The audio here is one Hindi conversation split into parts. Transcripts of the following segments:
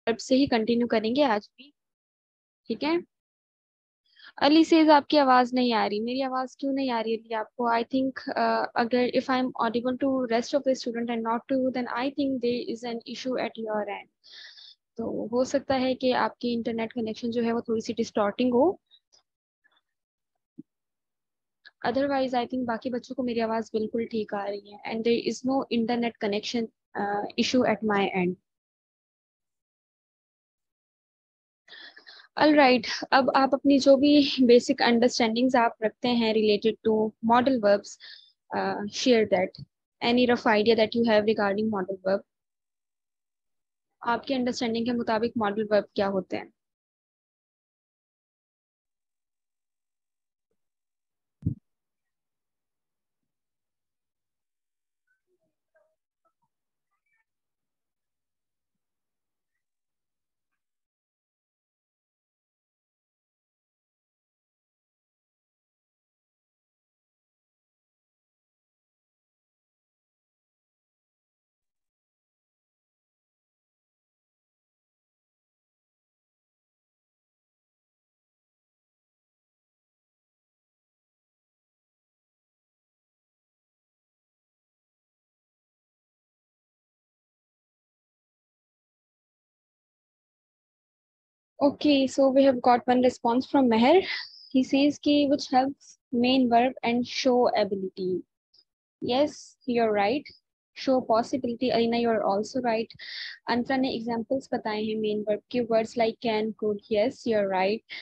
वर्ब से ही कंटिन्यू करेंगे आज भी, ठीक है। अली सेज आपकी आवाज नहीं आ रही, मेरी आवाज क्यों नहीं आ रही अली आपको? आई थिंक अगर if I am audible to rest of the student and not to you, then I think there is an issue at your end. तो हो सकता है कि आपकी इंटरनेट कनेक्शन जो है वो थोड़ी सी डिस्टॉर्टिंग हो। अदरवाइज आई थिंक बाकी बच्चों को मेरी आवाज बिल्कुल ठीक आ रही है and there is no internet connection issue at my end. Alright, अब आप अपनी जो भी बेसिक अंडरस्टैंडिंग्स आप रखते हैं related to modal verbs, share that. Any rough idea that you have regarding modal verb? आपकी अंडरस्टैंडिंग के मुताबिक मॉडल वर्ब क्या होते हैं? Okay, so we have got one response from Meher. He says ki which helps main verb and show ability. Yes, you're right. Show possibility. Alina, you're also right. Antara ने examples बताए हैं main verb के, words like can, could. Yes, you're right.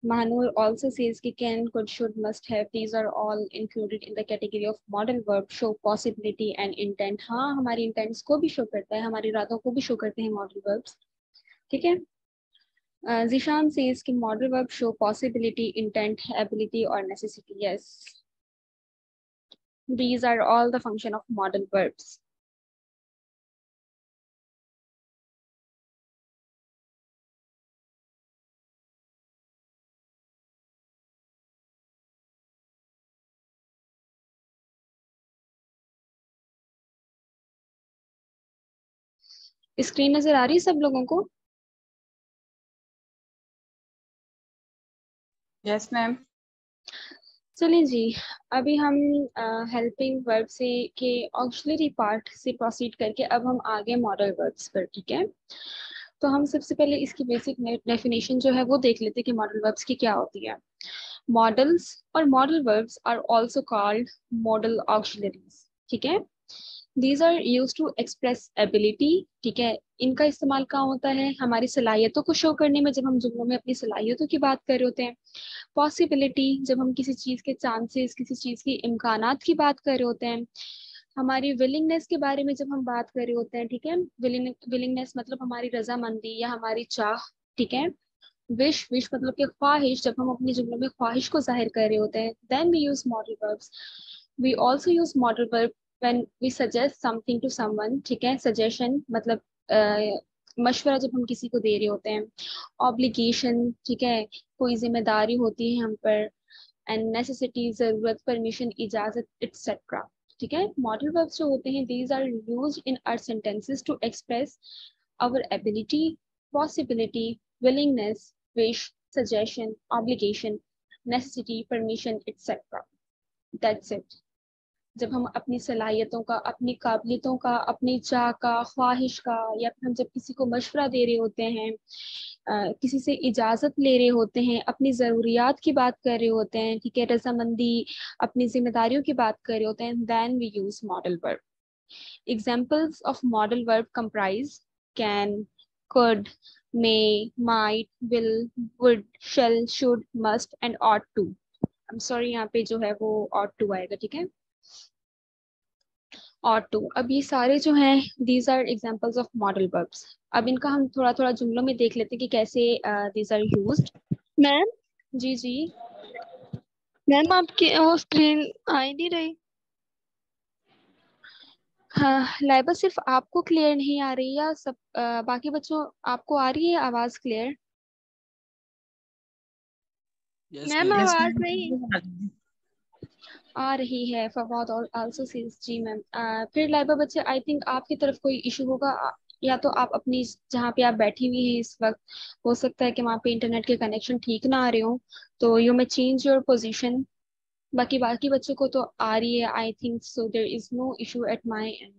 Mahanur also says कि can, could, should, must have. These are all included in the category of modal verb. Show possibility and intent. हाँ, हमारी intents को भी show करता है, हमारी इरादों को भी show करते हैं modal verbs. ठीक है? Zishan says कि modal verb show possibility, intent, ability or necessity. Yes. These are all the function of modal verbs. Screen नजर आ रही है सब लोगों को? Yes ma'am. चलिए जी, अभी हम हेल्पिंग वर्ब से के ऑक्सिलरी पार्ट से प्रोसीड करके अब हम आगे मॉडल वर्ब्स पर, ठीक है। तो हम सबसे पहले इसकी बेसिक डेफिनेशन जो है वो देख लेते हैं कि मॉडल वर्ब्स की क्या होती है। मॉडल्स और modal verbs are also called modal auxiliaries, ठीक है। These are use to express ability, ठीक है। इनका इस्तेमाल कहाँ होता है? हमारी सलाहियतों को शो करने में, जब हम जुमलों में अपनी सलाहियतों की बात कर रहे होते हैं। पॉसिबिलिटी, जब हम किसी चीज के चांसेस, किसी चीज की इम्कानात की बात कर रहे होते हैं। हमारी विलिंगनेस के बारे में जब हम बात कर रहे होते हैं, ठीक है। विलिंगनेस मतलब हमारी रजामंदी या हमारी चाह, ठीक है। विश, विश मतलब कि ख्वाहिश, जब हम अपनी जुमलों में ख्वाहिश को जाहिर कर रहे होते हैं, then we use modal verbs. We also use modal verb when we suggest something to someone, ठीक है। सजेशन मतलब मशवरा जब हम किसी को दे रहे होते हैं। ऑब्लिगेशन, ठीक है, कोई जिम्मेदारी होती है हम पर। एंड नेसेसिटी, जरूरत, परमिशन, इजाजत, एटसेट्रा, ठीक है। मॉडल वर्ब्स जो होते हैं, these are used in our sentences to express our ability, possibility, willingness, wish, suggestion, obligation, necessity, permission, etc. That's it. जब हम अपनी सलाहियतों का, अपनी काबिलियतों का, अपनी चाह का, ख्वाहिश का, या फिर हम जब किसी को मशवरा दे रहे होते हैं, किसी से इजाज़त ले रहे होते हैं, अपनी ज़रूरियात की बात कर रहे होते हैं, ठीक है, रजामंदी, अपनी जिम्मेदारियों की बात कर रहे होते हैं, then we use modal verb. Examples of modal verb comprise can, could, may, might, will, would, shall, should, must and ought to. I'm sorry, यहाँ पे जो है वो ought to आएगा, ठीक है। ought to, अब ये सारे जो हैं these are examples of modal verbs. अब इनका हम थोड़ा थोड़ा जुमलों में देख लेते हैं कि कैसे these are used. मैम, जी जी। मैम आपकी वो स्क्रीन आ ही नहीं रही। हाँ लाइबा, सिर्फ आपको क्लियर नहीं आ रही या सब बाकी बच्चों आपको आ रही है आवाज क्लियर? मैम आवाज नहीं आ रही है। फवाद और आल्सो सेज जी मैम। फिर लाइबा बच्चे, आई थिंक आपकी तरफ कोई इशू होगा। या तो आप अपनी जहाँ पे आप बैठी हुई हैं इस वक्त, हो सकता है कि वहाँ पे इंटरनेट के कनेक्शन ठीक ना आ रहे हो, तो you may change your position. बाकी बाकी बच्चों को तो आ रही है, I think so there is no issue at my end.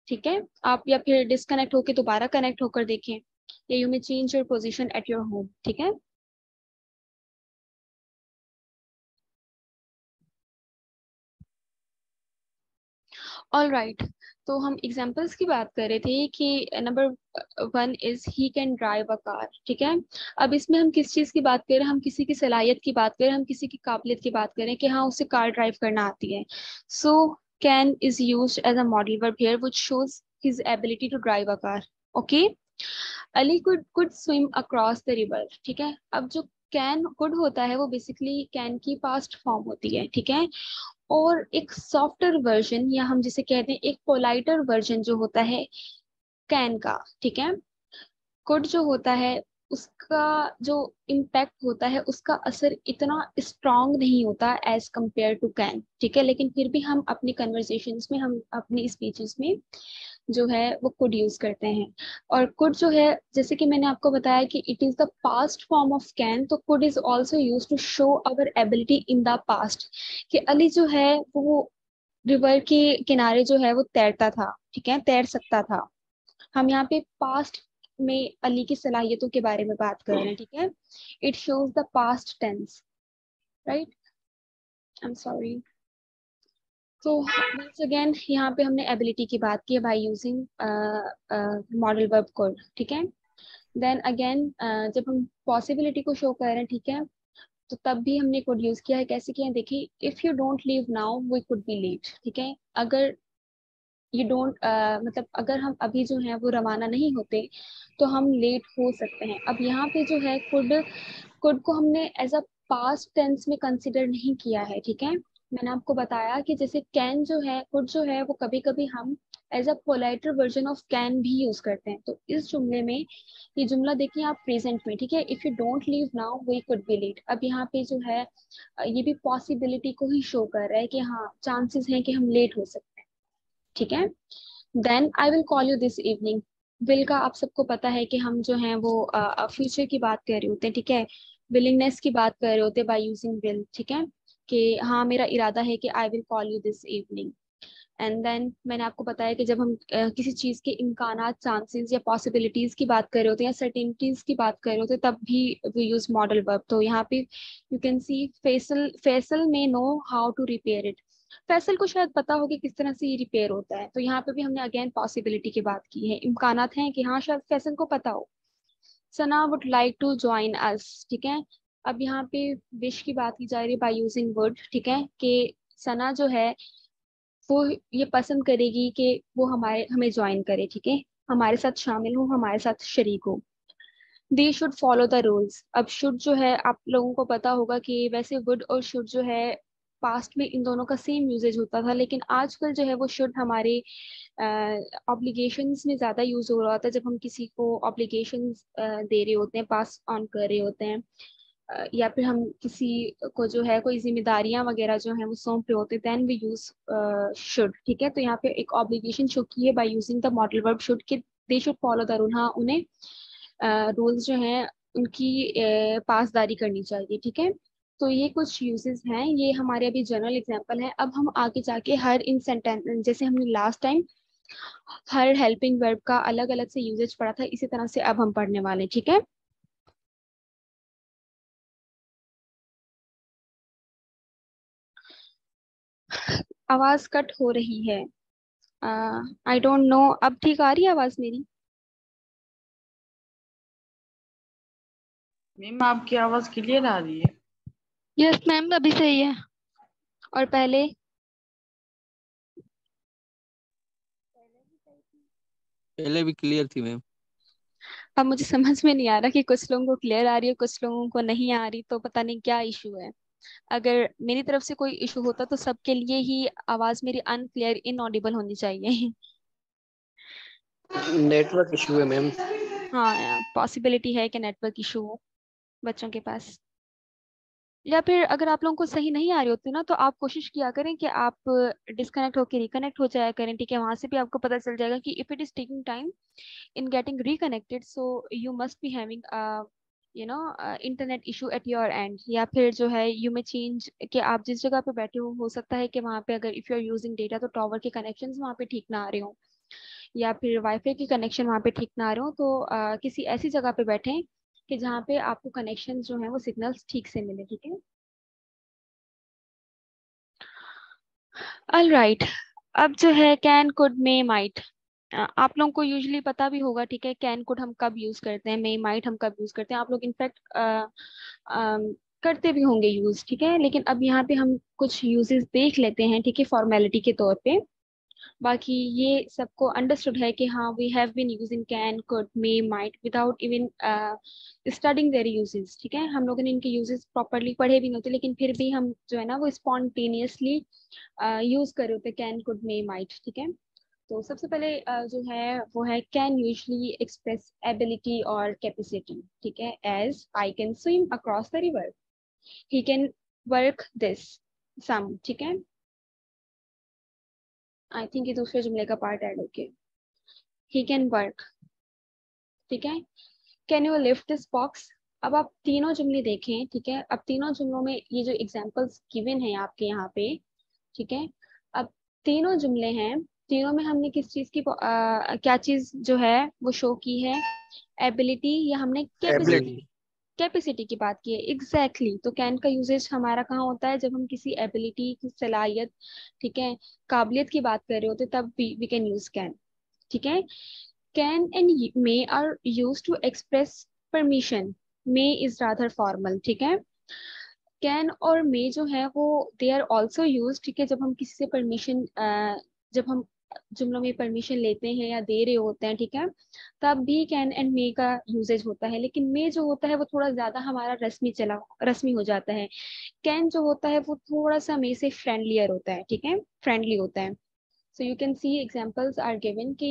ठीक है, आप या फिर डिस्कनेक्ट होके दोबारा कनेक्ट होकर देखें, या you may change your position at your home. ठीक है, ऑल राइट। तो हम एग्जाम्पल्स की बात कर रहे थे कि number one is he can drive a car. ठीक है, अब इसमें हम किस चीज़ की बात कर रहे हैं, हम किसी की सलाहियत की बात कर रहे हैं, हम किसी की काबिलियत की बात कर रहे हैं कि हाँ उसे कार ड्राइव करना आती है। So can is use as a modal verb here which shows his ability to drive a car. Okay, Ali could swim across the river. ठीक है, अब जो कैन कुड होता है वो बेसिकली कैन की पास्ट फॉर्म होती है। ठीक है, और एक सॉफ्टर वर्जन या हम जिसे कहते हैं एक पोलाइटर वर्जन जो होता है कैन का। ठीक है, कुड जो होता है उसका जो इम्पैक्ट होता है, उसका असर इतना स्ट्रांग नहीं होता एज कंपेयर टू कैन। ठीक है, लेकिन फिर भी हम अपनी कन्वर्सेशंस में, हम अपनी स्पीचेस में जो है वो कुड यूज करते हैं। और कुड जो है, जैसे कि मैंने आपको बताया कि it is the past form of can, तो could is also use to show our ability in the past, कि अली जो है वो रिवर के किनारे जो है वो तैरता था। ठीक है, तैर सकता था। हम यहाँ पे पास्ट में अली की सलाहियतों के बारे में बात कर रहे हैं। ठीक है, it shows the past tense, right. I am sorry. तो वंस अगेन यहाँ पे हमने एबिलिटी की बात की है by using modal verb could. ठीक है, देन अगेन जब हम पॉसिबिलिटी को शो कर रहे हैं, ठीक है, तो तब भी हमने कोड यूज किया है। कैसे किया है देखिए, if you don't leave now we could be late. ठीक है, अगर यू डोंट मतलब अगर हम अभी जो है वो रवाना नहीं होते तो हम लेट हो सकते हैं। अब यहाँ पे जो है कुड, कुड को हमने एज अ पास्ट टेंस में कंसिडर नहीं किया है। ठीक है, मैंने आपको बताया कि जैसे कैन जो है, कुड जो है वो कभी कभी हम as a politer version of can भी यूज करते हैं। तो इस जुमले में, ये जुमला देखिए आप प्रेजेंट में, ठीक है, if you don't leave now we could be late. अब यहाँ पे जो है ये भी पॉसिबिलिटी को ही शो कर रहा है कि हाँ चांसेस हैं कि हम लेट हो सकते हैं। ठीक है, then I will call you this evening. Will का आप सबको पता है कि हम जो हैं वो फ्यूचर की बात कर रहे होते हैं। ठीक है, विलिंगनेस की बात कर रहे होते हैं बाय यूजिंग विल। ठीक है, कि हाँ मेरा इरादा है कि I will call you this evening. And then मैंने आपको बताया कि जब हम किसी चीज़ के इम्कानात, चांसेस या पॉसिबिलिटीज की बात कर रहे होते हैं या सर्टेनिटीज की बात कर रहे होते हैं, तब भी वी यूज मॉडल वर्ब। तो यहाँ पे you can see Faisal, Faisal में know how to repair it. Faisal को शायद पता हो कि किस तरह से ये रिपेयर होता है, तो यहाँ पे भी हमने अगेन पॉसिबिलिटी की बात की है, इम्कानात हैं कि हाँ शायद फैसल को पता हो। Sana would like to join us. ठीक है, अब यहाँ पे विश की बात की जा रही है बाय यूजिंग वुड। ठीक है, कि सना जो है वो ये पसंद करेगी कि वो हमें ज्वाइन करे। ठीक है, हमारे साथ शामिल हो, हमारे साथ शरीक हो। दे शुड फॉलो द रूल्स। अब शुड जो है आप लोगों को पता होगा कि वैसे वुड और शुड जो है पास्ट में इन दोनों का सेम यूजेज होता था, लेकिन आजकल जो है वो शुड हमारे ऑब्लिगेशंस में ज़्यादा यूज हो रहा होता है, जब हम किसी को ऑब्लिगेशंस दे रहे होते हैं, पास ऑन कर रहे होते हैं, या फिर हम किसी को जो है कोई जिम्मेदारियां वगैरह जो है वो सौंप रहे होते हैं, देन वी यूज शुड। ठीक है, तो यहाँ पे एक ऑब्लिगेशन शो की है by using the modal verb should, कि they should follow the rule. हाँ उन्हें रूल्स जो हैं उनकी पासदारी करनी चाहिए। ठीक है, तो ये कुछ यूजेस हैं, ये हमारे अभी जनरल एग्जांपल है। अब हम आगे जाके हर इन सेंटेंस, जैसे हमने लास्ट टाइम हर हेल्पिंग वर्ब का अलग अलग से यूजेज पढ़ा था, इसी तरह से अब हम पढ़ने वाले हैं। ठीक है, आवाज कट हो रही है, आई डोंट नो, अब ठीक आ रही है आवाज मेरी? मैम आपकी आवाज क्लियर आ रही है। यस मैम, अभी सही है। और पहले? पहले भी क्लियर थी मैम। अब मुझे समझ में नहीं आ रहा कि कुछ लोगों को क्लियर आ रही है, कुछ लोगों को नहीं आ रही, तो पता नहीं क्या इशू है। अगर मेरी तरफ से कोई इशू होता तो सबके लिए ही आवाज मेरी अनक्लियर, इनऑडिबल होनी चाहिए। नेटवर्क इशू है मैम। हाँ, पॉसिबिलिटी है कि नेटवर्क इशू हो बच्चों के पास। या फिर अगर आप लोगों को सही नहीं आ रही होती ना, तो आप कोशिश किया करें कि आप डिस्कनेक्ट होकर रिकनेक्ट हो जाया करें, ठीक है। वहां से भी आपको पता चल जाएगा कि if it is taking time in getting reconnected, so you must be having internet issue at your and. या फिर जो है यू में चेंज कि आप जिस जगह पे बैठे हो सकता है कि वहाँ पे अगर if you are using data तो टावर के कनेक्शन वहाँ पे ठीक ना आ रहे हो, या फिर वाईफाई के कनेक्शन वहाँ पे ठीक ना आ रहे हो, तो किसी ऐसी जगह पे बैठें कि जहाँ पे आपको कनेक्शन जो है वो सिग्नल्स ठीक से मिले, ठीक है। ऑल राइट, अब जो है कैन कुड मे माइट, आप लोगों को यूजुअली पता भी होगा, ठीक है। कैन कुड हम कब यूज करते हैं, मे माइट हम कब यूज करते हैं, आप लोग इनफैक्ट करते भी होंगे यूज, ठीक है। लेकिन अब यहाँ पे हम कुछ यूजेस देख लेते हैं, ठीक है, फॉर्मेलिटी के तौर पे। बाकी ये सबको अंडरस्टूड है कि हाँ we have been using can could may might without even studying their uses, ठीक है। हम लोगों ने इनके यूजेस प्रॉपरली पढ़े भी नहीं होते, लेकिन फिर भी हम जो है ना वो स्पॉन्टेनियसली यूज कर रहे होते कैन कुड मे माइट, ठीक है। तो सबसे पहले जो है वो है कैन यूजली एक्सप्रेस एबिलिटी और कैपेसिटी, ठीक है। As I can swim across the river, he can work this sum, ठीक है। आई थिंक ये दूसरे जुमले का पार्ट ऐड होके ही कैन वर्क, ठीक है। Can you lift this box. अब आप तीनों जुमले देखें, ठीक है। अब तीनों जुमलों में ये जो एग्जांपल्स गिवन है आपके यहाँ पे, ठीक है। अब तीनों जुमले हैं, तीनों में हमने किस चीज की क्या चीज जो है वो शो की है, एबिलिटी या हमने कैपेसिटी, एबिलिटी। कैपेसिटी की बात की है। एग्जैक्टली तो कैन का यूजेज हमारा कहाँ होता है, जब हम किसी एबिलिटी की सलाहियत, ठीक है, काबिलियत की बात कर रहे होते तब वी कैन यूज कैन, ठीक है। Can and may are use to express permission, may is rather formal, ठीक है। कैन और मे जो है वो दे आर ऑल्सो यूज, ठीक है, जब हम किसी से परमिशन, जब हम जुमलों में परमिशन लेते हैं या दे रहे होते हैं, ठीक है, तब भी कैन एंड मे का यूजेज होता है। लेकिन मे जो होता है वो थोड़ा ज्यादा हमारा रस्मी हो जाता है। कैन जो होता है वो थोड़ा सा मे से फ्रेंडलियर होता है, ठीक है, फ्रेंडली होता है। So you can see examples are given कि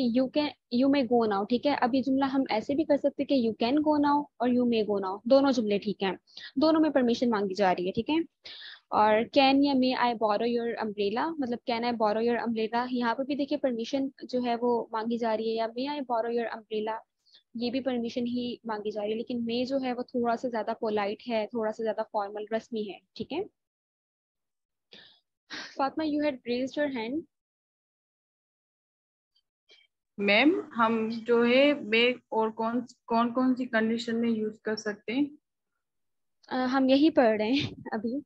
यू मे गो नाउ, ठीक है। अब ये जुमला हम ऐसे भी कर सकते हैं कि यू कैन गो नाउ और यू मे गो नाउ, दोनों जुमले ठीक हैं, दोनों में परमिशन मांगी जा रही है, ठीक है। और कैन या may I borrow your umbrella, मतलब can I borrow your umbrella, यहाँ पे भी देखिए परमिशन जो है वो मांगी जा रही है, या may I borrow your umbrella, ये भी परमिशन ही मांगी जा रही है। लेकिन मे जो है वो थोड़ा सा ज्यादा पोलाइट है, थोड़ा सा ज्यादा फॉर्मल रस्मी है, ठीक है। Fatima, you had raised your hand. Ma'am हम जो है मे और कौन कौन कौन सी कंडीशन में यूज कर सकते हैं? हम यही पढ़ रहे हैं अभी,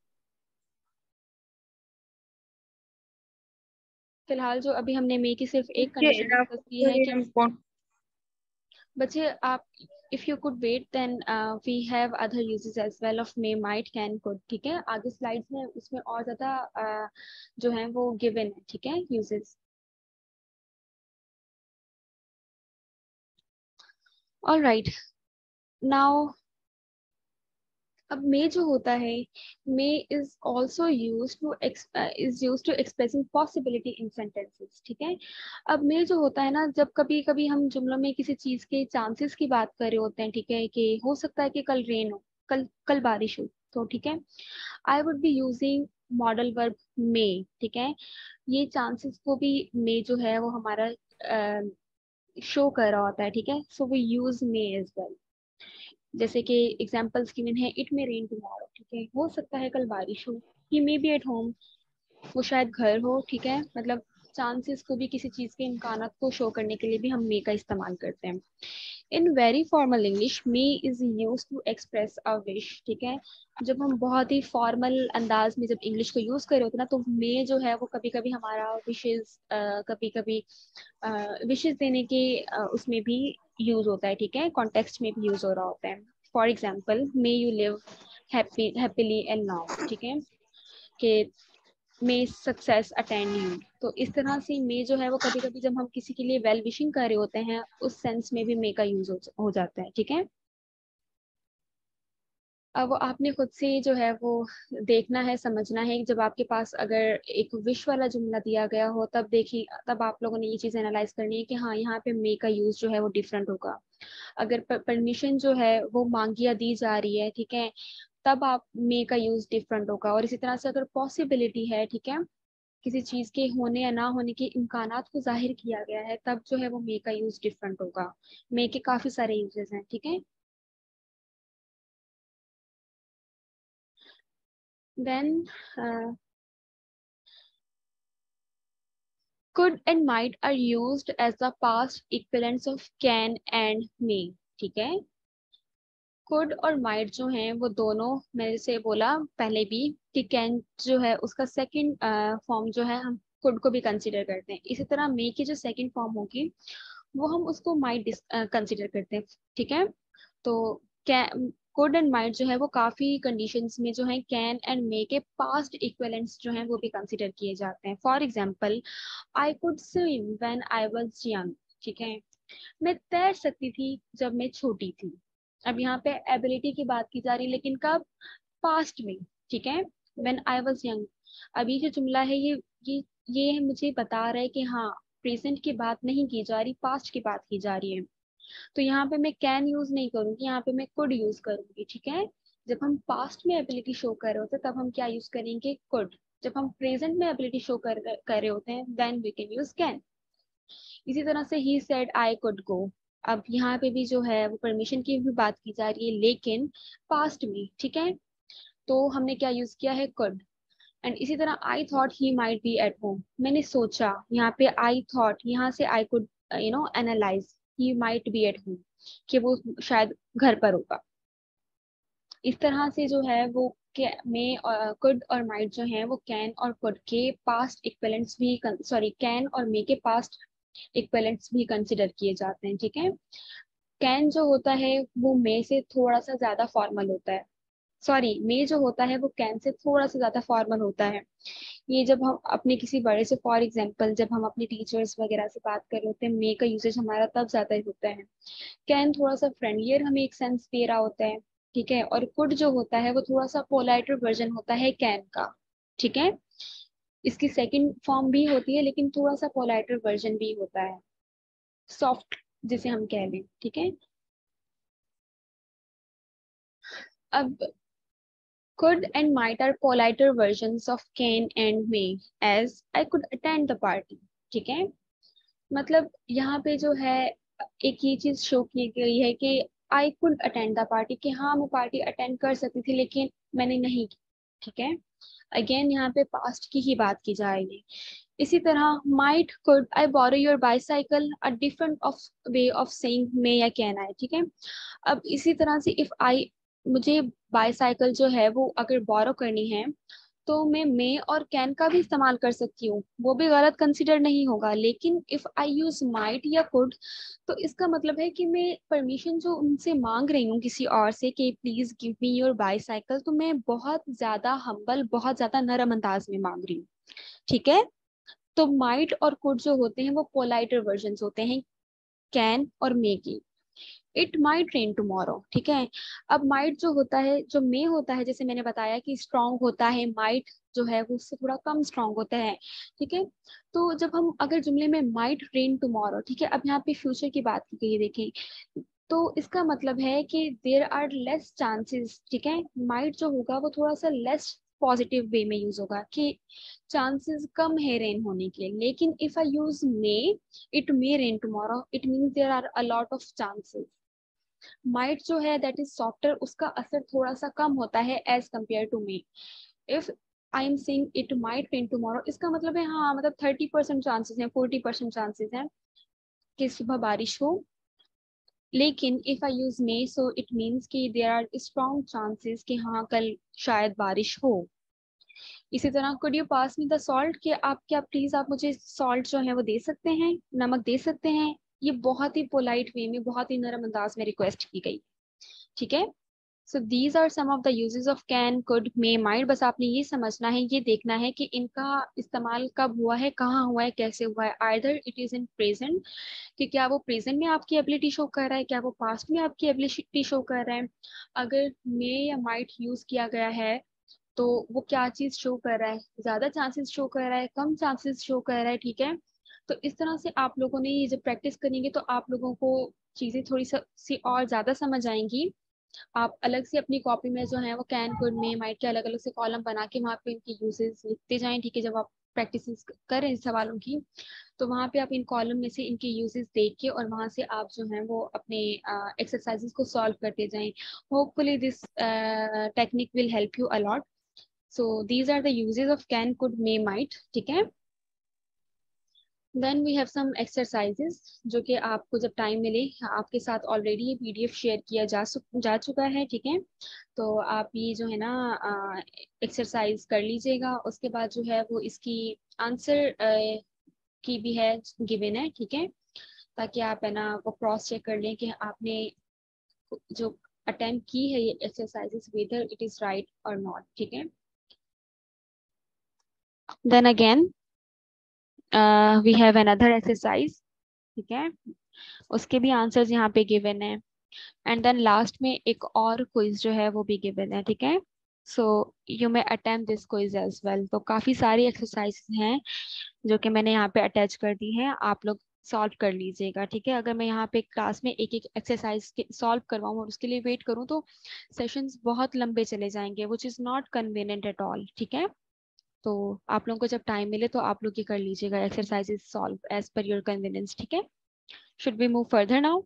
फिलहाल जो अभी हमने मे की सिर्फ एक इसके कंडीशन अलावा डिस्कस की जो है है कि हम कौन? बच्चे आप if you could wait then we have other uses as well of may might can could, ठीक है। आगे स्लाइड्स में उसमें और ज्यादा जो है वो गिवन है, ठीक है, यूजेस। ऑल राइट, नाउ अब मे जो होता है, may is also use to expressing possibility in sentences, ठीक है। अब मे जो होता है ना, जब कभी कभी हम जुमलों में किसी चीज के चांसेस की बात कर रहे होते हैं, ठीक है, कि हो सकता है कि कल रेन हो, कल कल बारिश हो, तो ठीक है, I would be using modal verb may, ठीक है। ये चांसेस को भी मे जो है वो हमारा शो कर रहा होता है, ठीक है। So we use may as well, जैसे कि एग्जाम्पल्स गिवन है, इट मे रेन टुमारो, ठीक है, हो सकता है कल बारिश हो। He may be at home, वो शायद घर हो, ठीक है। मतलब चांसेस को भी, किसी चीज के इम्कानात को शो करने के लिए भी हम मे का इस्तेमाल करते हैं। In very formal English may is use to express a wish, ठीक है। जब हम बहुत ही फॉर्मल अंदाज में जब इंग्लिश को यूज कर रहे होते हैं ना, तो मे जो है वो कभी कभी हमारा विशेज, कभी कभी विशेज देने के उसमें भी यूज होता है, ठीक है, कॉन्टेक्स्ट में भी यूज हो रहा होता है। For example, may you live happily and now, ठीक है, कि मे सक्सेस अटेंड यू। तो इस तरह से मे जो है वो कभी कभी जब हम किसी के लिए वेल विशिंग कर रहे होते हैं, उस सेंस में भी मे का यूज हो जाता है, ठीक है। अब वो आपने खुद से जो है वो देखना है, समझना है। जब आपके पास अगर एक विश वाला जुमला दिया गया हो, तब देखिए, तब आप लोगों ने ये चीज एनालाइज करनी है कि हाँ यहाँ पे मे का यूज जो है वो डिफरेंट होगा। अगर परमिशन जो है वो मांगी या दी जा रही है, ठीक है, तब आप मे का यूज डिफरेंट होगा। और इसी तरह से अगर पॉसिबिलिटी है, ठीक है, किसी चीज के होने या ना होने के इम्कानात को जाहिर किया गया है, तब जो है वो मे का यूज डिफरेंट होगा। मे के काफी सारे यूजेस हैं, ठीक है। Then could and might are used as the past equivalents of can and may, ठीक है। could और might जो हैं वो दोनों, मैंने से बोला पहले भी कि can जो है उसका सेकंड फॉर्म जो है हम could को भी कंसीडर करते हैं। इसी तरह may की जो सेकंड फॉर्म होगी वो हम उसको might कंसीडर करते हैं, ठीक है। तो could एंड might जो है वो काफी कंडीशंस में जो है can एंड may के पास्ट इक्विवेलेंट्स जो हैं वो भी कंसीडर किए जाते हैं। For example, I could swim when I was young, ठीक है, मैं तैर सकती थी जब मैं छोटी थी। अब यहाँ पे एबिलिटी की बात की जा रही है, लेकिन कब? पास्ट में, ठीक है, when I was young। अभी जो जुमला है ये मुझे बता रहा है कि हाँ, प्रेजेंट की बात नहीं की जा रही, पास्ट की बात की जा रही है। तो यहाँ पे मैं कैन यूज नहीं करूंगी, यहाँ पे मैं कुड यूज करूंगी, ठीक है। जब हम पास्ट में एबिलिटी शो कर रहे होते हैं तब हम क्या यूज करेंगे? कुड। जब हम प्रेजेंट में एबिलिटी शो कर रहे होते हैं then we can use can. इसी तरह से he said I could go. अब यहाँ पे भी जो है वो परमिशन की भी बात की जा रही है, लेकिन पास्ट में, ठीक है। तो हमने क्या यूज किया है? कुड। एंड इसी तरह I thought he might be at home, मैंने सोचा, यहाँ पे आई थॉट, यहाँ से I could analyse he might be at home, कि वो शायद घर पर होगा। इस तरह से जो है वो मे कुड और माइट जो है वो कैन और कुड के पास्ट इक्विवेलेंट्स भी, सॉरी, कैन और मे के पास्ट इक्विवेलेंट्स भी कंसिडर किए जाते हैं, ठीक है। कैन जो होता है वो मे से थोड़ा सा ज्यादा फॉर्मल होता है, सॉरी, मे जो होता है वो कैन से थोड़ा सा ज्यादा फॉर्मल होता है। ये जब हम अपने किसी बड़े से, फॉर एग्जांपल जब हम अपने टीचर्स वगैरह से बात कर रहे होते हैं, मे का यूजेज हमारा तब ज्यादा होता है। कैन थोड़ा सा फ्रेंडलियर हमें एक सेंस दे रहा होता है, ठीक है। और कुड जो होता है वो थोड़ा सा पोलाइटर वर्जन होता है कैन का, ठीक है। इसकी सेकंड फॉर्म भी होती है लेकिन थोड़ा सा पोलाइटर वर्जन भी होता है, सॉफ्ट जिसे हम कह लें, ठीक है। अब could and might are politer versions of can and may, as I could attend the party, ठीक है। मतलब यहाँ पे जो है एक ये चीज शो की गई है कि I could attend the party, कि हाँ मैं पार्टी अटेंड कर सकती थी लेकिन मैंने नहीं की, ठीक है। अगेन यहाँ पे पास्ट की ही बात की जाएगी। इसी तरह might could I borrow your bicycle, a different of way of saying may या कैन आई, ठीक है। अब इसी तरह से इफ आई, मुझे बाईसाइकिल जो है वो अगर बोरो करनी है तो मैं मे और कैन का भी इस्तेमाल कर सकती हूँ, वो भी गलत कंसीडर नहीं होगा। लेकिन इफ आई यूज माइट या कुड तो इसका मतलब है कि मैं परमिशन जो उनसे मांग रही हूँ किसी और से कि please give me your bicycle, तो मैं बहुत ज्यादा हम्बल, बहुत ज्यादा नरम अंदाज में मांग रही हूँ, ठीक है। तो माइट और कुड जो होते हैं वो पोलाइटर वर्जन्स होते हैं कैन और मे की। इट माइट रेन टुमारो, ठीक है। अब माइट जो होता है, जो मे होता है, जैसे मैंने बताया कि स्ट्रांग होता है, माइट जो है वो उससे थोड़ा कम स्ट्रांग होता है, ठीक है। तो जब हम अगर जुमले में माइट रेन टुमारो, ठीक है, अब यहाँ पे फ्यूचर की बात की गई है, देखें, तो इसका मतलब है कि देयर आर लेस चांसेस, ठीक है। माइट जो होगा वो थोड़ा सा लेस पॉजिटिव वे में यूज होगा कि चांसेस कम है रेन होने के। लेकिन if I use may, it may rain tomorrow, it means there are a lot of chances. Might जो है दैट इज सॉफ्टर, उसका असर थोड़ा सा कम होता है as compare to me. If I am saying it might rain tomorrow, इसका मतलब है हाँ, मतलब 30% चांसेस हैं, 40% चांसेस हैं कि सुबह बारिश हो। लेकिन if I use may, so it means कि देयर आर स्ट्रॉन्ग चांसेस कि हाँ कल शायद बारिश हो। इसी तरह could you pass me the salt, कि आप क्या प्लीज आप मुझे सॉल्ट जो है वो दे सकते हैं, नमक दे सकते हैं। ये बहुत ही पोलाइट वे में, बहुत ही नरम अंदाज में रिक्वेस्ट की गई, ठीक है। So these are some of the uses of can, could, may, might. बस आपने ये समझना है, ये देखना है कि इनका इस्तेमाल कब हुआ है, कहाँ हुआ है, कैसे हुआ है। Either it is in present, कि क्या वो प्रेजेंट में आपकी एबिलिटी शो कर रहा है, क्या वो पास्ट में आपकी एबिलिटी शो कर रहा है। अगर मे या माइट यूज किया गया है तो वो क्या चीज शो कर रहा है, ज्यादा चांसेस शो कर रहा है, कम चांसेस शो कर रहा है, ठीक है। तो इस तरह से आप लोगों ने ये जब प्रैक्टिस करेंगे तो आप लोगों को चीजें थोड़ी सी और ज्यादा समझ आएंगी आप अलग से अपनी कॉपी में जो है वो कैन कुड में माइट के अलग अलग से कॉलम बना के वहाँ पे इनकी यूजेस लिखते जाएं, ठीक है। जब आप प्रैक्टिस करें इन सवालों की, तो वहाँ पे आप इन कॉलम में से इनके यूजेस देख के और वहाँ से आप जो है वो अपने एक्सरसाइजेस को सॉल्व करते जाएं। Hopefully this technique will help you a lot. So these are the uses of can could may might, ठीक है। Then we have some exercises जो कि आपको जब टाइम मिले, आपके साथ ऑलरेडी ये पीडीएफ शेयर किया जा चुका है, ठीक है। तो आप ये जो है ना एक्सरसाइज कर लीजिएगा। उसके बाद जो है वो इसकी आंसर की भी है गिवन है, ठीक है, ताकि आप है ना वो क्रॉस चेक कर लें कि आपने जो अटेम्प्ट की है ये exercises whether it is right और नॉट, ठीक है। Then again we have another exercise, ठीक है, उसके भी आंसर्स यहाँ पे गिवन है। एंड देन लास्ट में एक और क्विज जो है वो भी गिवन है, ठीक है। So you may attempt this quiz as well. तो काफी सारी एक्सरसाइजेस हैं जो कि मैंने यहाँ पे अटैच कर दी है, आप लोग सॉल्व कर लीजिएगा, ठीक है। अगर मैं यहाँ पे क्लास में एक एक एक्सरसाइज सॉल्व करवाऊँ और उसके लिए वेट करूँ तो सेशंस बहुत लंबे चले जाएंगे, which is not convenient at all, ठीक है। तो आप लोगों को जब टाइम मिले तो आप लोग ये कर लीजिएगा, exercises solve as per your convenience, ठीक है। Should we move further now?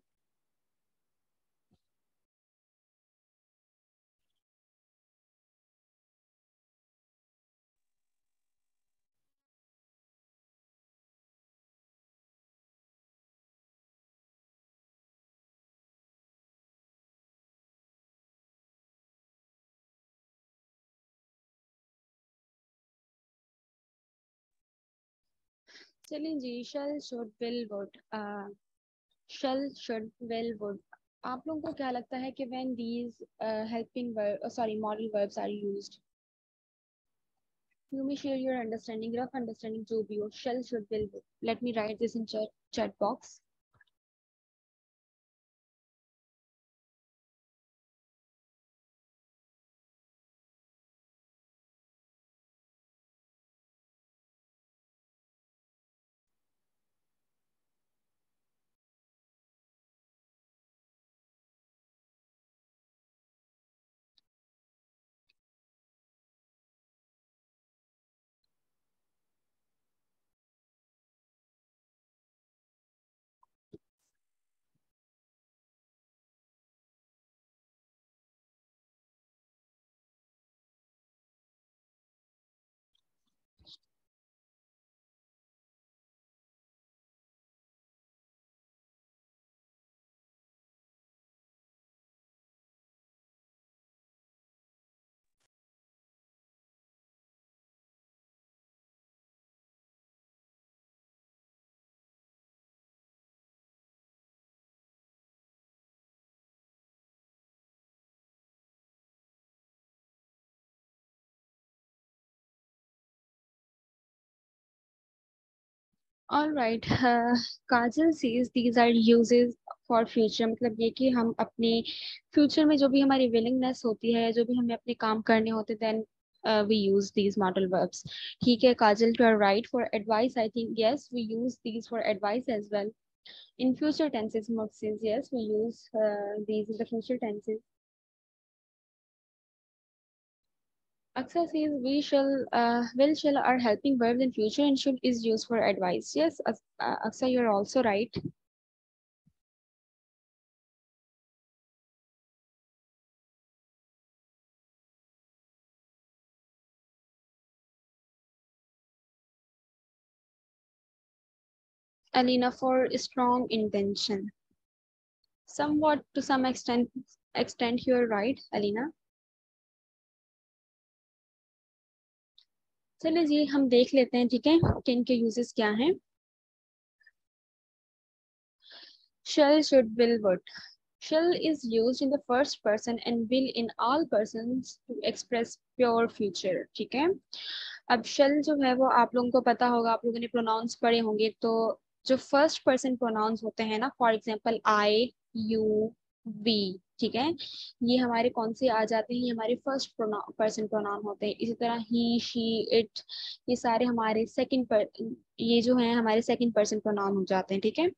चलिए जी, shall should will would, shall should will would, आप लोगों को क्या लगता है कि when these helping verb sorry modal verbs are used? You may share your understanding, rough understanding जो भी हो, shall, should, will, would. Let me write this in chat box. All right. Kajal says these are uses for future, मतलब ये कि हम अपने फ्यूचर में जो भी हमारी विलिंगनेस होती है, जो भी हमें अपने काम करने होते, then we use these modal verbs. ठीक है काजल, you are right. For advice, I think yes, we use these for advice as well. In future tenses, Mok says yes, we use these in the future tenses. Aksa says we shall, will, shall are helping verbs in future, and should is used for advice. Yes, Aksa, you're also right. Alina, for strong intention. Somewhat to some extent you're right, Alina. चलिए जी, हम देख लेते हैं, ठीक है, कि इनके यूजेस क्या हैं। Shall, should, will, would. Shall is used in the first person and will in all persons to express pure future, ठीक है। अब shall जो है वो आप लोगों को पता होगा, आप लोगों ने प्रोनाउंस पढ़े होंगे, तो जो फर्स्ट पर्सन प्रोनाउंस होते हैं ना, for example I, you, we, ठीक है, ये हमारे कौन से आ जाते हैं, ये हमारे फर्स्ट पर्सन प्रोनाउन होते हैं। इसी तरह ही, शी, इट, ये सारे हमारे सेकंड पर, ये जो है हमारे सेकंड पर्सन प्रोनाउन हो जाते हैं, ठीक है।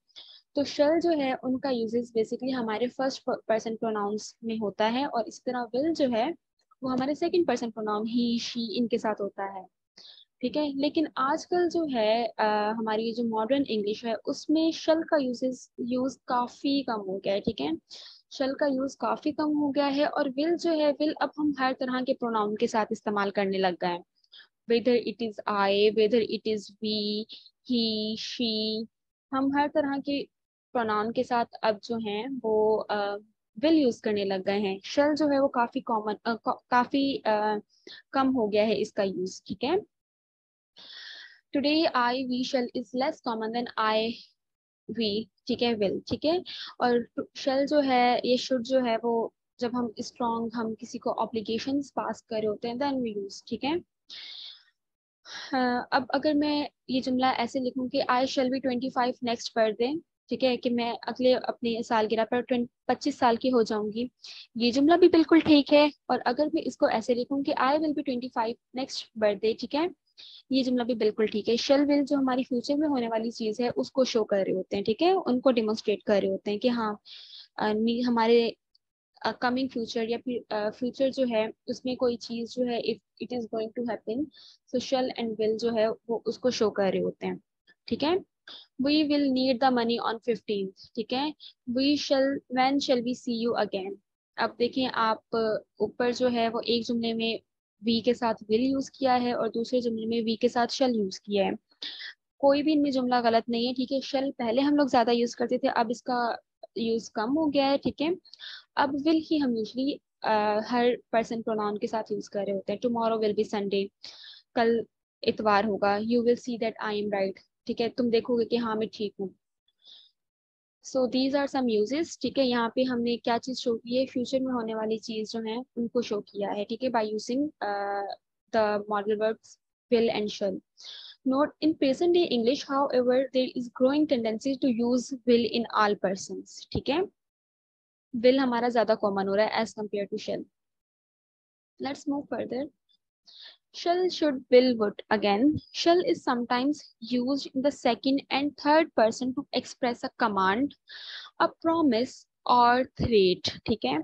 तो शल जो है उनका यूजेस बेसिकली हमारे फर्स्ट पर्सन प्रोनाउंस में होता है, और इस तरह विल जो है वो हमारे second person pronoun he, she, इनके साथ होता है। ठीक है, लेकिन आजकल जो है हमारी जो मॉडर्न इंग्लिश है उसमें शल का यूज काफी कम हो गया है। ठीक है, शल का यूज काफी कम हो गया है, और विल जो है, विल अब हम हर तरह के प्रोनाउन के साथ इस्तेमाल करने लग गए हैं। Whether it is I, whether it is we, he, she, हम हर तरह के प्रोनाउन के साथ अब जो हैं वो विल यूज करने लग गए हैं। शल जो है वो काफी कॉमन काफी कम हो गया है इसका यूज। ठीक है, today I we shall is less common than I we. ठीक है, विल। ठीक है, और शल जो है, ये शुड जो है वो जब हम स्ट्रॉन्ग, हम किसी को ऑब्लिगेशंस पास कर रहे होते हैं, देन वी यूज। ठीक है, अब अगर मैं ये जुमला ऐसे लिखूं कि I shall be 25 next birthday, ठीक है, कि मैं अगले अपने सालगिरह पर 25 साल की हो जाऊंगी, ये जुमला भी बिल्कुल ठीक है। और अगर मैं इसको ऐसे लिखूं कि I will be 25 next birthday, ठीक है, ये जुमला भी बिल्कुल ठीक है। शेल विल जो हमारी फ्यूचर में होने वाली चीज है उसको शो कर रहे होते हैं। ठीक है, उनको डिमोन्स्ट्रेट कर रहे होते हैं कि हाँ हमारे कमिंग फ्यूचर या फिर फ्यूचर जो है उसमें कोई चीज जो है, if it is going to happen, so shall and will जो है वो उसको शो कर रहे होते हैं। ठीक है, we will need the money on 15th। ठीक है, we shall, when shall we see you again. अब देखें आप, ऊपर जो है वो एक जुमले में वी के साथ विल यूज किया है और दूसरे जुमले में वी के साथ शैल यूज किया है। कोई भी इनमें जुमला गलत नहीं है। ठीक है, शैल पहले हम लोग ज्यादा यूज करते थे, अब इसका यूज कम हो गया है। ठीक है, अब विल ही हम यूजली हर पर्सन प्रोनाउन के साथ यूज कर रहे होते हैं। टुमारो विल बी संडे, कल इतवार होगा। You will see that I am right, ठीक है, तुम देखोगे कि हाँ मैं ठीक हूँ। So these are some uses. ठीक है, यहाँ पे हमने क्या चीज शो की है, फ्यूचर में होने वाली चीज जो है उनको शो किया है। ठीक है, by using the modal verbs will and shall. Note, in present day English, however, there is growing tendency to use will in all persons. ठीक है, will हमारा ज्यादा कॉमन हो रहा है as compared to shall. Let's move further. Shall, should, will, would. Again, shall is sometimes used in the second and third person to express a command, a promise or threat. ठीक है,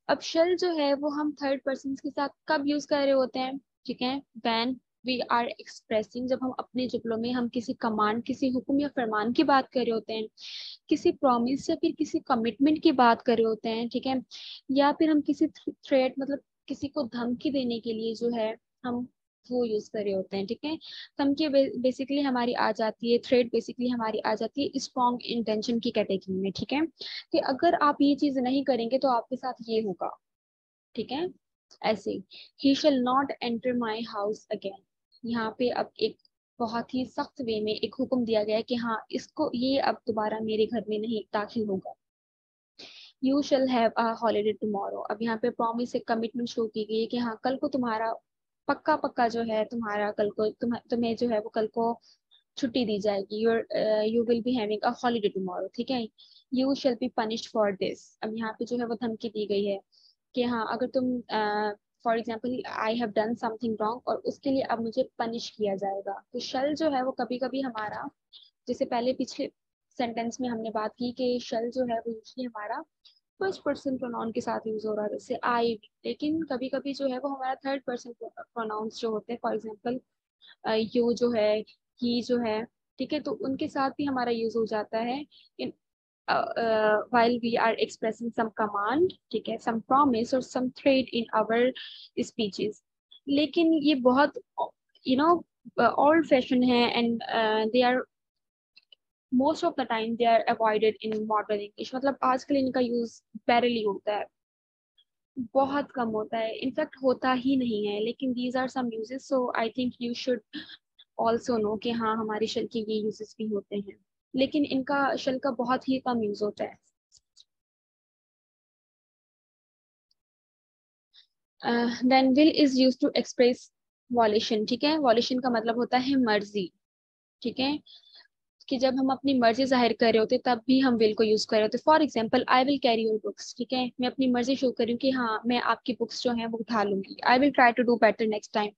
अब shall जो है वो हम थर्ड पर्सन के साथ कब यूज कर रहे होते हैं? ठीक है, when we are expressing, जब हम अपने जुमलों में हम किसी कमांड, किसी हुक्म या फरमान की बात कर रहे होते हैं, किसी प्रॉमिस या फिर किसी कमिटमेंट की बात कर रहे होते हैं। ठीक है, या फिर हम किसी थ्रेट, मतलब किसी को धमकी देने के लिए जो है हम वो यूज कर रहे होते हैं। ठीक है, धमकी बेसिकली हमारी आ जाती है, थ्रेट बेसिकली हमारी आ जाती है स्ट्रॉन्ग इंटेंशन की कैटेगरी में। ठीक है, कि अगर आप ये चीज नहीं करेंगे तो आपके साथ ये होगा। ठीक है, ऐसे ही shall not enter my house again. यहाँ पे अब एक बहुत ही सख्त वे में एक हुक्म दिया गया है कि हाँ इसको, ये अब दोबारा मेरे घर में नहीं दाखिल होगा। You shall have a holiday tomorrow. अब यहाँ पे प्रॉमिस, एक कमिटमेंट शो की गई है कि हाँ कल को तुम्हारा पक्का पक्का जो है तुम्हारा कल को तुम्हें जो है वो कल को छुट्टी दी जाएगी। You will be having a holiday tomorrow. ठीक है, you shall be punished for this. अब यहाँ पे जो है वो धमकी दी गई है कि हाँ अगर तुम for example I have done something wrong और उसके लिए अब मुझे पनिश किया जाएगा। तो शल जो है वो कभी कभी हमारा, जैसे पहले पिछले सेंटेंस में हमने बात की कि शल जो है वो यूजली हमारा फर्स्ट पर्सन प्रोनाउन के साथ यूज हो रहा है, जैसे आई, लेकिन कभी कभी जो है वो हमारा थर्ड पर्सन प्रोनाउंस जो होते हैं, फॉर एग्जाम्पल यू जो है, ही जो है, ठीक है, तो उनके साथ भी हमारा यूज हो जाता है इन while we are expressing some command, ठीक है, some promise or some threat in our speeches. लेकिन ये बहुत you know old fashion है, and they are most of the time they are avoided in modern English. मतलब आजकल इनका यूज barely होता है, बहुत कम होता है, इनफैक्ट होता ही नहीं है। लेकिन these are some uses, so I think you should also know कि हाँ हमारे शल के ये uses भी होते हैं, लेकिन इनका शल का बहुत ही कम यूज होता है। Then will is use to express volition. ठीक है, वॉलेशन का मतलब होता है मर्जी। ठीक है, कि जब हम अपनी मर्जी जाहिर कर रहे होते तब भी हम विल को यूज कर रहे होते। For example, I will carry your books, ठीक है, मैं अपनी मर्जी शो कर रही हूँ कि हाँ मैं आपकी बुक्स जो हैं वो उठा लूंगी। I will try to do better next time,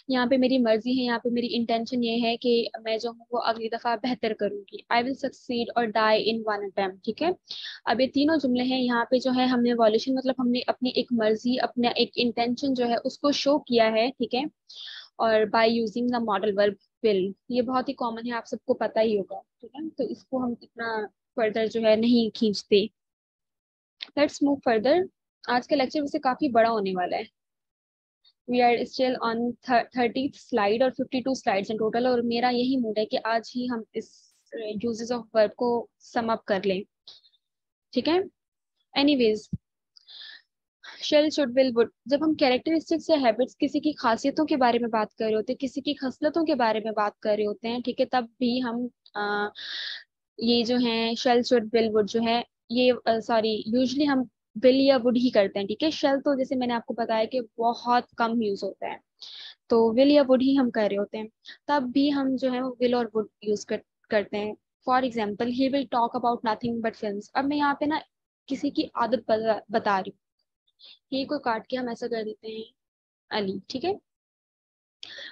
यहाँ पे मेरी मर्जी है, यहाँ पे मेरी इंटेंशन ये है कि मैं जो हूँ वो अगली दफा बेहतर करूंगी। आई विल सक्सीड और डाई इन वन अटेम्प्ट, ठीक है। अब ये तीनों जुमले हैं, यहाँ पे जो है हमने वॉल्यूशन मतलब हमने अपनी एक मर्जी, अपना एक इंटेंशन जो है उसको शो किया है, ठीक है, और bye using the modal verb will. ये बहुत ही कॉमन है, आप सबको पता ही होगा, ठीक है, तो इसको हम इतना फर्दर जो है नहीं खींचते। Let's move further. आज का लेक्चर वैसे काफी बड़ा होने वाला है। We are still on 30th slide और 52 स्लाइड्स इन टोटल, और मेरा यही मूड है कि आज ही हम इस यूजेस ऑफ वर्ब को सम अप कर लें, ठीक है। Anyways, shell should will would, जब हम कैरेक्टरिस्टिक्स या हैबिट्स, किसी की खासियतों के बारे में बात कर रहे होते हैं, किसी की खसलतों के बारे में बात कर रहे होते हैं, ठीक है, तब भी हम ये जो है शेल शुड विल वुड जो है ये सॉरी यूजुअली हम विल या वुड ही करते हैं, ठीक है। शेल तो जैसे मैंने आपको बताया कि बहुत कम यूज होता है, तो विल या वुड ही हम कर रहे होते हैं, तब भी हम जो है वो विल और वुड यूज करते हैं। For example, he will talk about nothing but films. अब मैं यहाँ पे ना किसी की आदत बता रही हूँ, ये को काट के हम ऐसा कर देते हैं अली, ठीक है।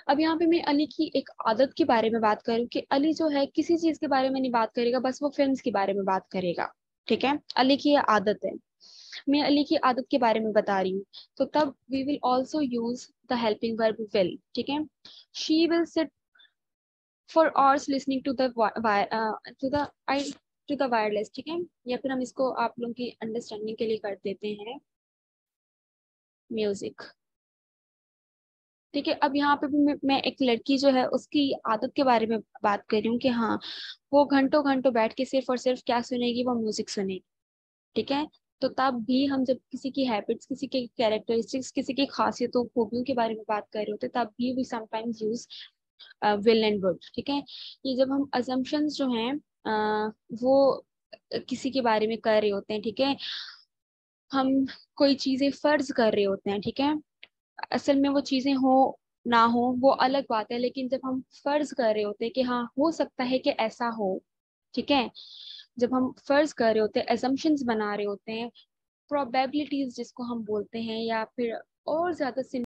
अब यहाँ पे मैं अली की एक आदत के बारे में बात करूँ कि अली जो है किसी चीज के बारे में नहीं बात करेगा, बस वो फिल्म्स के बारे में बात करेगा, ठीक है। अली की ये आदत है, मैं अली की आदत के बारे में बता रही हूँ, तो तब we will also use the helping verb will, ठीक है। She will sit for hours listening to the to the wireless, ठीक है, या फिर हम इसको आप लोगों की अंडरस्टैंडिंग के लिए कर देते हैं म्यूजिक, ठीक है। अब यहाँ पे भी मैं एक लड़की जो है उसकी आदत के बारे में बात कर रही हूँ कि हाँ वो घंटों घंटों बैठ के सिर्फ और सिर्फ क्या सुनेगी, वो म्यूजिक सुनेगी, ठीक है। तो तब भी हम जब किसी की हैबिट्स, किसी के कैरेक्टरिस्टिक्स, किसी की खासियतों खूबियों के बारे में बात कर रहे होते तब भी we sometimes use will and would, ठीक है। ये जब हम अजम्पशंस जो हैं वो किसी के बारे में कर रहे होते हैं, ठीक है, हम कोई चीजें फर्ज कर रहे होते हैं, ठीक है, असल में वो चीजें हो ना हो वो अलग बात है, लेकिन जब हम फर्ज कर रहे होते हैं कि हाँ हो सकता है कि ऐसा हो, ठीक है, जब हम फर्ज कर रहे होते हैं, assumptions बना रहे होते हैं, प्रोबेबिलिटीज जिसको हम बोलते हैं, या फिर और ज्यादा